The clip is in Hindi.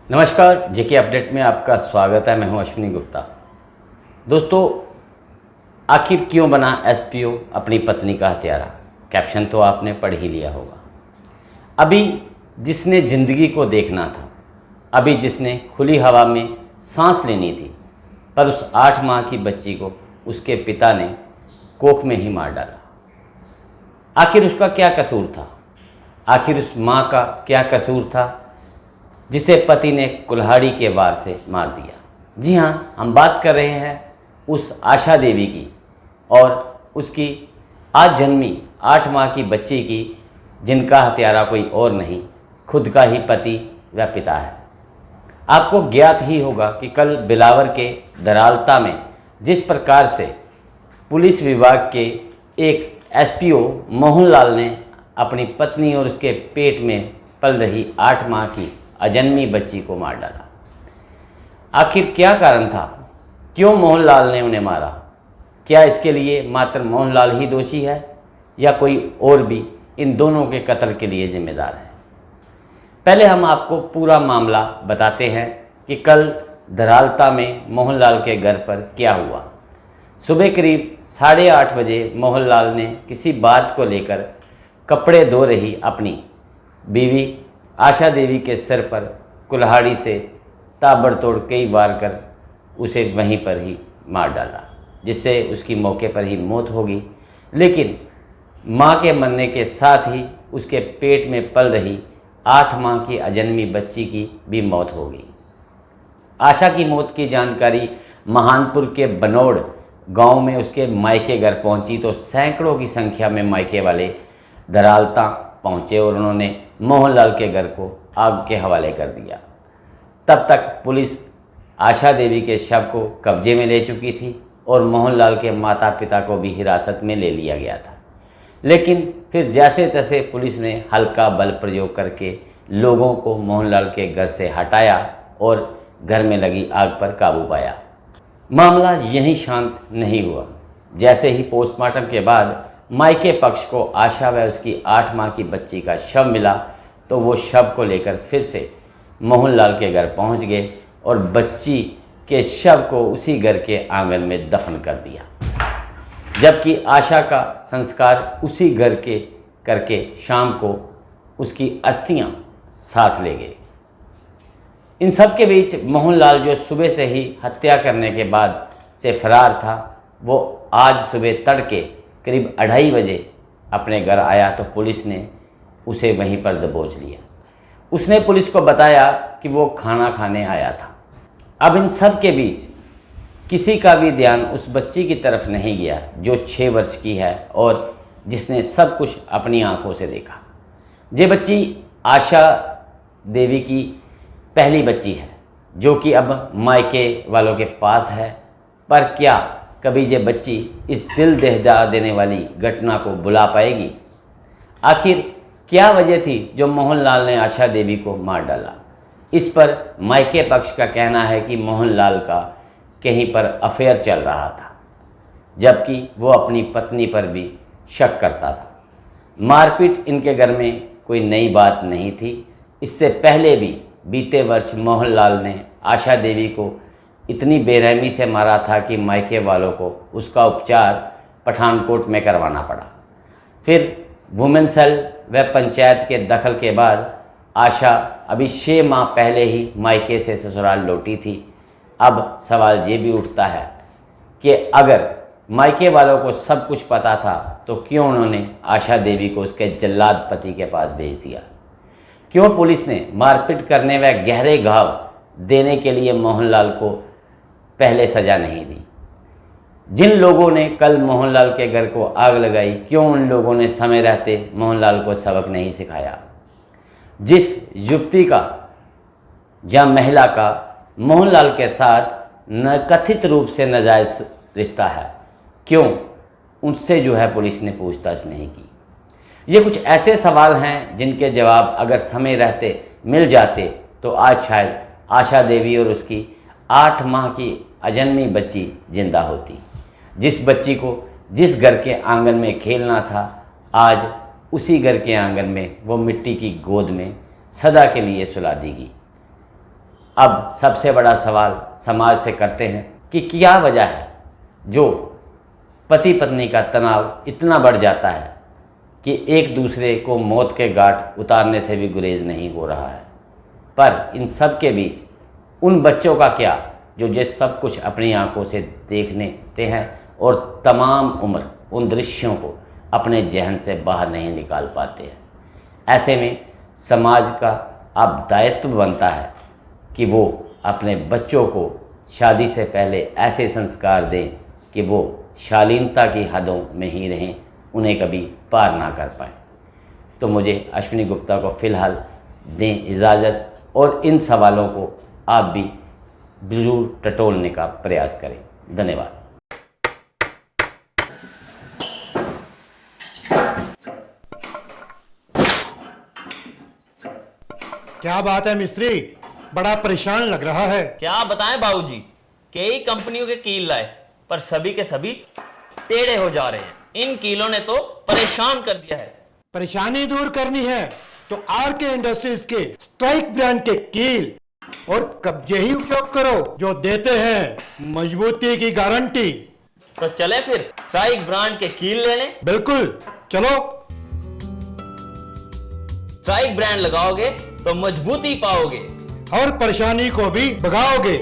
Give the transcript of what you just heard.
नमस्कार, जेके अपडेट में आपका स्वागत है। मैं हूं अश्विनी गुप्ता। दोस्तों, आखिर क्यों बना एसपीओ अपनी पत्नी का हत्यारा? कैप्शन तो आपने पढ़ ही लिया होगा। अभी जिसने ज़िंदगी को देखना था, अभी जिसने खुली हवा में सांस लेनी थी, पर उस 8 माह की बच्ची को उसके पिता ने कोख में ही मार डाला। आखिर उसका क्या कसूर था? आखिर उस माँ का क्या कसूर था जिसे पति ने कुल्हाड़ी के वार से मार दिया? जी हाँ, हम बात कर रहे हैं उस आशा देवी की और उसकी आज जन्मी 8 माह की बच्ची की, जिनका हत्यारा कोई और नहीं, खुद का ही पति व पिता है। आपको ज्ञात ही होगा कि कल बिलावर के दरालता में जिस प्रकार से पुलिस विभाग के एक एसपीओ मोहनलाल ने अपनी पत्नी और उसके पेट में पल रही 8 माह की अजन्मी बच्ची को मार डाला। आखिर क्या कारण था? क्यों मोहनलाल ने उन्हें मारा? क्या इसके लिए मात्र मोहनलाल ही दोषी है या कोई और भी इन दोनों के कत्ल के लिए जिम्मेदार है? पहले हम आपको पूरा मामला बताते हैं कि कल धरालता में मोहनलाल के घर पर क्या हुआ। सुबह करीब 8:30 बजे मोहनलाल ने किसी बात को लेकर कपड़े धो रही अपनी बीवी आशा देवी के सिर पर कुल्हाड़ी से ताबड़तोड़ कई वार कर उसे वहीं पर ही मार डाला, जिससे उसकी मौके पर ही मौत हो गई। लेकिन मां के मरने के साथ ही उसके पेट में पल रही 8 माह की अजन्मी बच्ची की भी मौत हो गई। आशा की मौत की जानकारी महानपुर के बनोड़ गांव में उसके मायके घर पहुंची तो सैकड़ों की संख्या में मायके वाले दरालता पहुंचे और उन्होंने मोहनलाल के घर को आग के हवाले कर दिया। तब तक पुलिस आशा देवी के शव को कब्जे में ले चुकी थी और मोहनलाल के माता पिता को भी हिरासत में ले लिया गया था। लेकिन फिर जैसे तैसे पुलिस ने हल्का बल प्रयोग करके लोगों को मोहनलाल के घर से हटाया और घर में लगी आग पर काबू पाया। मामला यहीं शांत नहीं हुआ। जैसे ही पोस्टमार्टम के बाद मायके पक्ष को आशा व उसकी 8 माह की बच्ची का शव मिला तो वो शव को लेकर फिर से मोहनलाल के घर पहुंच गए और बच्ची के शव को उसी घर के आंगन में दफन कर दिया, जबकि आशा का संस्कार उसी घर के करके शाम को उसकी अस्थियां साथ ले गए। इन सब के बीच मोहनलाल, जो सुबह से ही हत्या करने के बाद से फरार था, वो आज सुबह तड़के करीब 2:30 बजे अपने घर आया तो पुलिस ने उसे वहीं पर दबोच लिया। उसने पुलिस को बताया कि वो खाना खाने आया था। अब इन सब के बीच किसी का भी ध्यान उस बच्ची की तरफ नहीं गया जो 6 वर्ष की है और जिसने सब कुछ अपनी आंखों से देखा। ये बच्ची आशा देवी की पहली बच्ची है जो कि अब मायके वालों के पास है। पर क्या कभी ये बच्ची इस दिल दहला देने वाली घटना को भुला पाएगी? आखिर क्या वजह थी जो मोहनलाल ने आशा देवी को मार डाला? इस पर मायके पक्ष का कहना है कि मोहनलाल का कहीं पर अफेयर चल रहा था, जबकि वो अपनी पत्नी पर भी शक करता था। मारपीट इनके घर में कोई नई बात नहीं थी। इससे पहले भी बीते वर्ष मोहनलाल ने आशा देवी को इतनी बेरहमी से मारा था कि मायके वालों को उसका उपचार पठानकोट में करवाना पड़ा। फिर वुमेन सेल व पंचायत के दखल के बाद आशा अभी 6 माह पहले ही मायके से ससुराल लौटी थी। अब सवाल ये भी उठता है कि अगर मायके वालों को सब कुछ पता था तो क्यों उन्होंने आशा देवी को उसके जल्लाद पति के पास भेज दिया? क्यों पुलिस ने मारपीट करने व गहरे घाव देने के लिए मोहनलाल को पहले सज़ा नहीं दी? जिन लोगों ने कल मोहनलाल के घर को आग लगाई, क्यों उन लोगों ने समय रहते मोहनलाल को सबक नहीं सिखाया? जिस युवती का या महिला का मोहनलाल के साथ न कथित रूप से नाजायज़ रिश्ता है, क्यों उनसे पुलिस ने पूछताछ नहीं की? ये कुछ ऐसे सवाल हैं जिनके जवाब अगर समय रहते मिल जाते तो आज शायद आशा देवी और उसकी 8 माह की अजन्मी बच्ची जिंदा होती। जिस बच्ची को जिस घर के आंगन में खेलना था, आज उसी घर के आंगन में वो मिट्टी की गोद में सदा के लिए सुला दी गई। अब सबसे बड़ा सवाल समाज से करते हैं कि क्या वजह है जो पति पत्नी का तनाव इतना बढ़ जाता है कि एक दूसरे को मौत के घाट उतारने से भी गुरेज नहीं हो रहा है। पर इन सब के बीच उन बच्चों का क्या जो जिस सब कुछ अपनी आंखों से देखते हैं और तमाम उम्र उन दृश्यों को अपने जहन से बाहर नहीं निकाल पाते हैं। ऐसे में समाज का अब दायित्व बनता है कि वो अपने बच्चों को शादी से पहले ऐसे संस्कार दें कि वो शालीनता की हदों में ही रहें, उन्हें कभी पार ना कर पाए। तो मुझे अश्विनी गुप्ता को फ़िलहाल दें इजाज़त और इन सवालों को आप भी ज़रूर टटोलने का प्रयास करें। धन्यवाद। क्या बात है मिस्त्री, बड़ा परेशान लग रहा है। क्या बताएं बाबूजी, कई कंपनियों के कील लाए पर सभी के सभी टेढ़े हो जा रहे हैं। इन कीलों ने तो परेशान कर दिया है। परेशानी दूर करनी है तो आरके इंडस्ट्रीज के स्ट्राइक ब्रांड के कील और कब्जे ही उपयोग करो, जो देते हैं मजबूती की गारंटी। तो चले फिर स्ट्राइक ब्रांड के कील लेने। बिल्कुल, चलो। स्ट्राइक ब्रांड लगाओगे तो मजबूती पाओगे और परेशानी को भी भगाओगे।